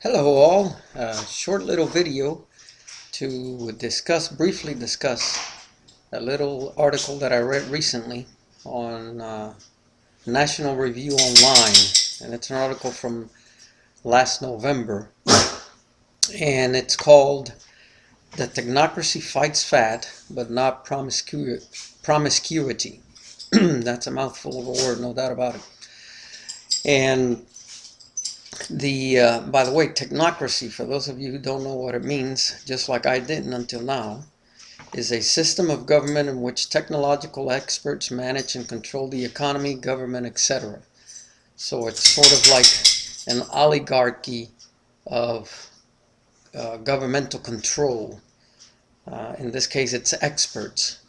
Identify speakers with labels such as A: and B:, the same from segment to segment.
A: Hello all, a short little video to briefly discuss a little article that I read recently on National Review Online, and it's an article from last November, and it's called "The Technocracy Fights Fat, but Not Promiscuity." That's a mouthful of a word, no doubt about it. And by the way, technocracy, for those of you who don't know what it means, just like I didn't until now, is a system of government in which technological experts manage and control the economy, government, etc. So it's sort of like an oligarchy of governmental control. In this case, it's experts.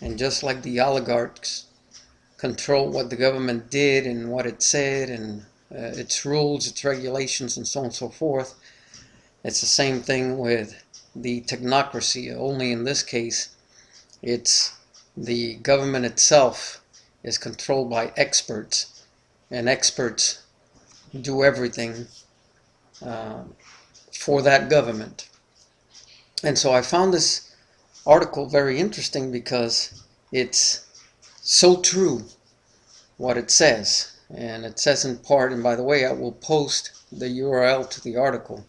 A: And just like the oligarchs control what the government did and what it said and its rules, its regulations, and so on and so forth. It's the same thing with the technocracy, only in this case, it's the government itself is controlled by experts, and experts do everything for that government. And so I found this article very interesting because it's so true what it says. And it says in part, and by the way, I will post the URL to the article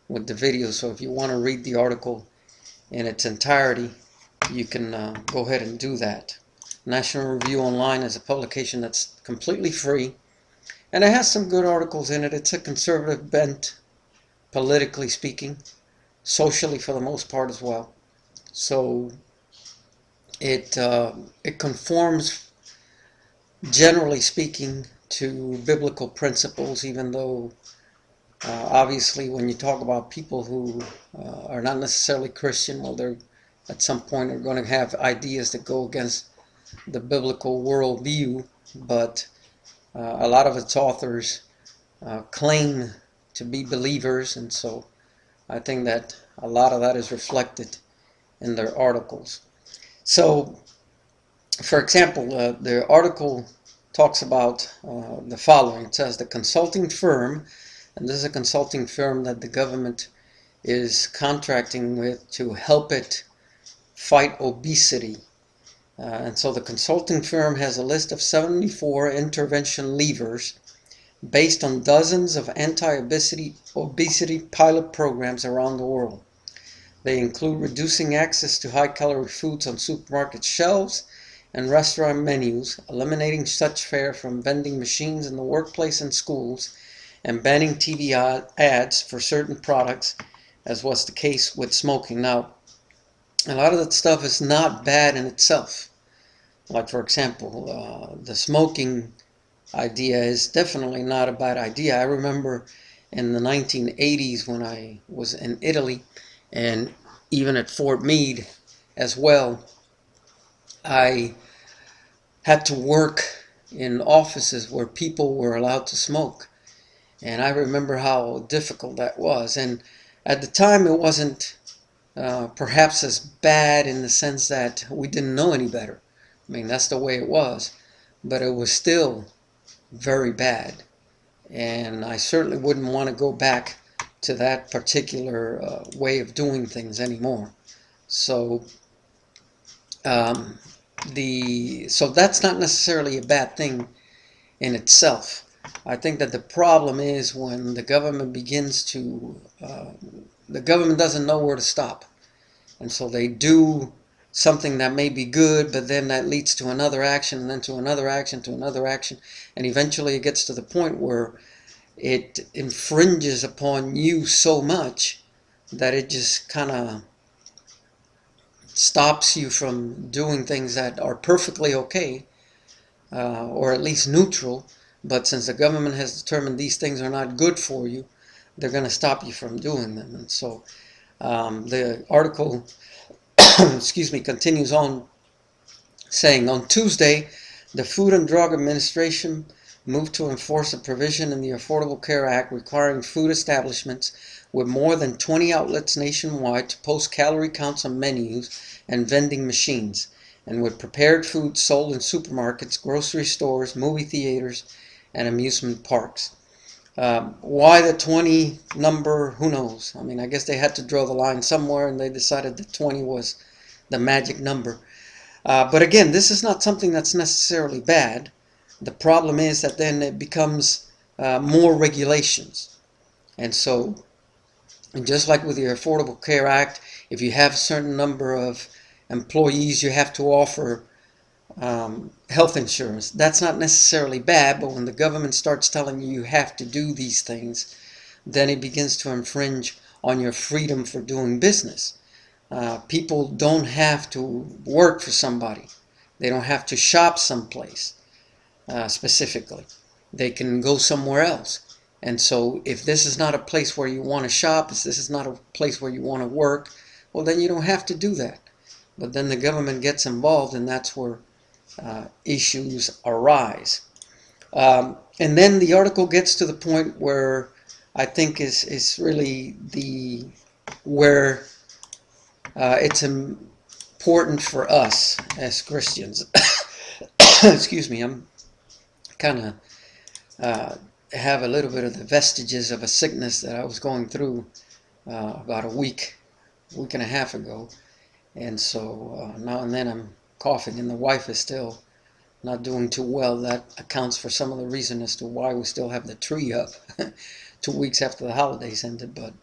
A: with the video, so if you want to read the article in its entirety, you can go ahead and do that. National Review Online is a publication that's completely free, and it has some good articles in it. It's a conservative bent, politically speaking, socially for the most part as well. So it conforms, generally speaking, to biblical principles, even though obviously when you talk about people who are not necessarily Christian, well, they're at some point are going to have ideas that go against the biblical worldview, but a lot of its authors claim to be believers, and so I think that a lot of that is reflected in their articles. So, for example, the article talks about the following. It says the consulting firm, and this is a consulting firm that the government is contracting with to help it fight obesity. And so the consulting firm has a list of 74 intervention levers based on dozens of anti-obesity pilot programs around the world. They include reducing access to high-calorie foods on supermarket shelves and restaurant menus, eliminating such fare from vending machines in the workplace and schools, and banning TV ads for certain products, as was the case with smoking. Now, a lot of that stuff is not bad in itself. Like, for example, the smoking idea is definitely not a bad idea. I remember in the 1980s when I was in Italy, and even at Fort Meade as well, I had to work in offices where people were allowed to smoke. And I remember how difficult that was. And at the time, it wasn't perhaps as bad in the sense that we didn't know any better. I mean, that's the way it was. But it was still very bad. And I certainly wouldn't want to go back to that particular way of doing things anymore. So so that's not necessarily a bad thing in itself. I think that the problem is when the government begins to, the government doesn't know where to stop. And so they do something that may be good, but then that leads to another action, and then to another action, to another action. And eventually it gets to the point where it infringes upon you so much that it just kind of stops you from doing things that are perfectly okay, or at least neutral. But since the government has determined these things are not good for you, they're going to stop you from doing them. And so the article excuse me, continues on saying, on Tuesday, the Food and Drug Administration moved to enforce a provision in the Affordable Care Act requiring food establishments with more than 20 outlets nationwide to post calorie counts on menus and vending machines, and with prepared foods sold in supermarkets, grocery stores, movie theaters, and amusement parks. Why the 20 number? Who knows? I mean, I guess they had to draw the line somewhere, and they decided that 20 was the magic number. But again, this is not something that's necessarily bad. The problem is that then it becomes more regulations. And so, and just like with the Affordable Care Act, if you have a certain number of employees, you have to offer health insurance. That's not necessarily bad, but when the government starts telling you you have to do these things, then it begins to infringe on your freedom for doing business. People don't have to work for somebody. They don't have to shop someplace specifically. They can go somewhere else. And so if this is not a place where you want to shop, if this is not a place where you want to work, well, then you don't have to do that. But then the government gets involved, and that's where issues arise. And then the article gets to the point where I think is really where it's important for us as Christians. Excuse me, I'm kind of have a little bit of the vestiges of a sickness that I was going through about a week and a half ago. And so now and then I'm coughing, and the wife is still not doing too well. That accounts for some of the reason as to why we still have the tree up 2 weeks after the holidays ended, but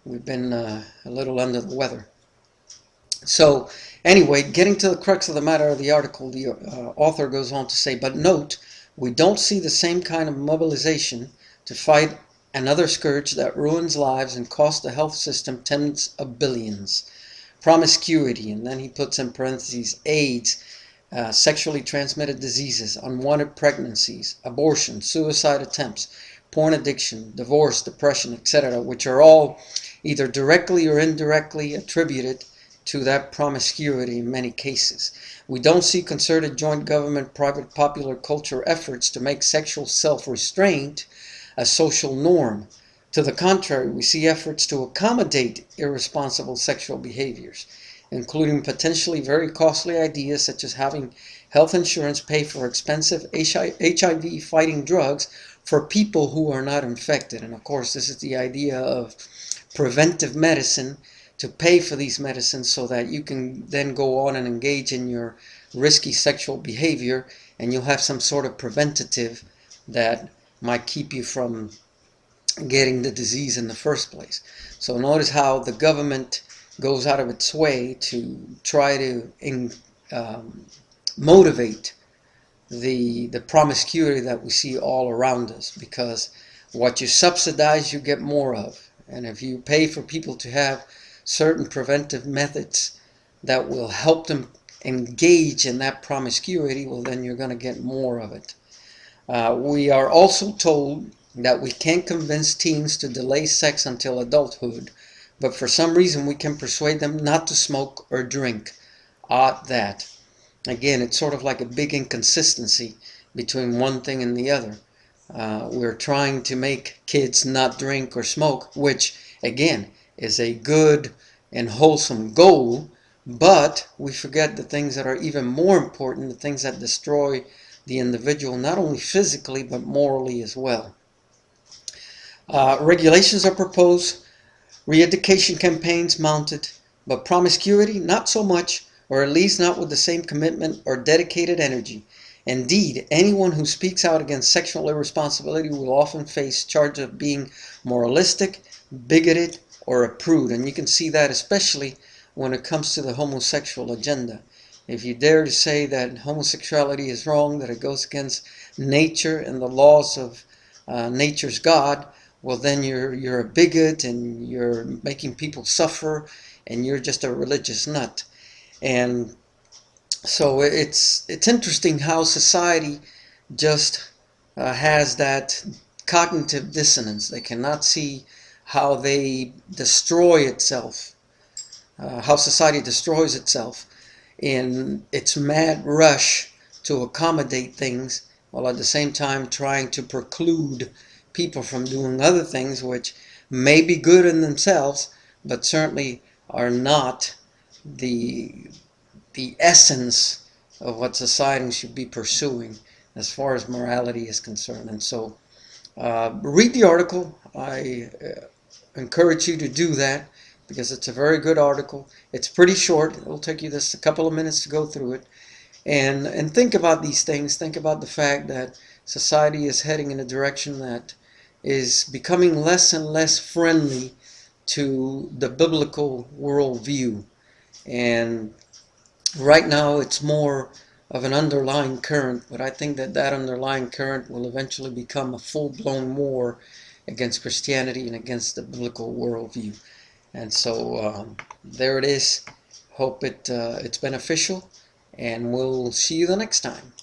A: we've been a little under the weather. So anyway, getting to the crux of the matter of the article, the author goes on to say, but note, we don't see the same kind of mobilization to fight another scourge that ruins lives and costs the health system tens of billions. Promiscuity, and then he puts in parentheses AIDS, sexually transmitted diseases, unwanted pregnancies, abortion, suicide attempts, porn addiction, divorce, depression, etc., which are all either directly or indirectly attributed to that promiscuity in many cases. We don't see concerted joint government, private popular culture efforts to make sexual self-restraint a social norm. To the contrary, we see efforts to accommodate irresponsible sexual behaviors, including potentially very costly ideas such as having health insurance pay for expensive HIV-fighting drugs for people who are not infected. And of course, this is the idea of preventive medicine, to pay for these medicines so that you can then go on and engage in your risky sexual behavior, and you'll have some sort of preventative that might keep you from getting the disease in the first place. So notice how the government goes out of its way to try to motivate the promiscuity that we see all around us, because what you subsidize you get more of, and if you pay for people to have certain preventive methods that will help them engage in that promiscuity, well, then you're going to get more of it. We are also told that we can't convince teens to delay sex until adulthood, but for some reason we can persuade them not to smoke or drink. Odd that. Again, it's sort of like a big inconsistency between one thing and the other. We're trying to make kids not drink or smoke, which, again, is a good and wholesome goal, but we forget the things that are even more important, the things that destroy the individual, not only physically, but morally as well. Regulations are proposed, re-education campaigns mounted, but promiscuity, not so much, or at least not with the same commitment or dedicated energy. Indeed, anyone who speaks out against sexual irresponsibility will often face charge of being moralistic, bigoted, or a prude. And you can see that especially when it comes to the homosexual agenda. If you dare to say that homosexuality is wrong, that it goes against nature and the laws of nature's God, well, then you're a bigot, and you're making people suffer, and you're just a religious nut. And so it's interesting how society just has that cognitive dissonance. They cannot see how they destroy itself, how society destroys itself in its mad rush to accommodate things, while at the same time trying to preclude people from doing other things which may be good in themselves, but certainly are not the essence of what society should be pursuing as far as morality is concerned. And so Read the article. I encourage you to do that because it's a very good article. It's pretty short. It'll take you just a couple of minutes to go through it. And think about these things. Think about the fact that society is heading in a direction that is becoming less and less friendly to the biblical worldview. And right now it's more of an underlying current, but I think that that underlying current will eventually become a full-blown war against Christianity and against the biblical worldview. And so there it is. Hope it's beneficial, and we'll see you the next time.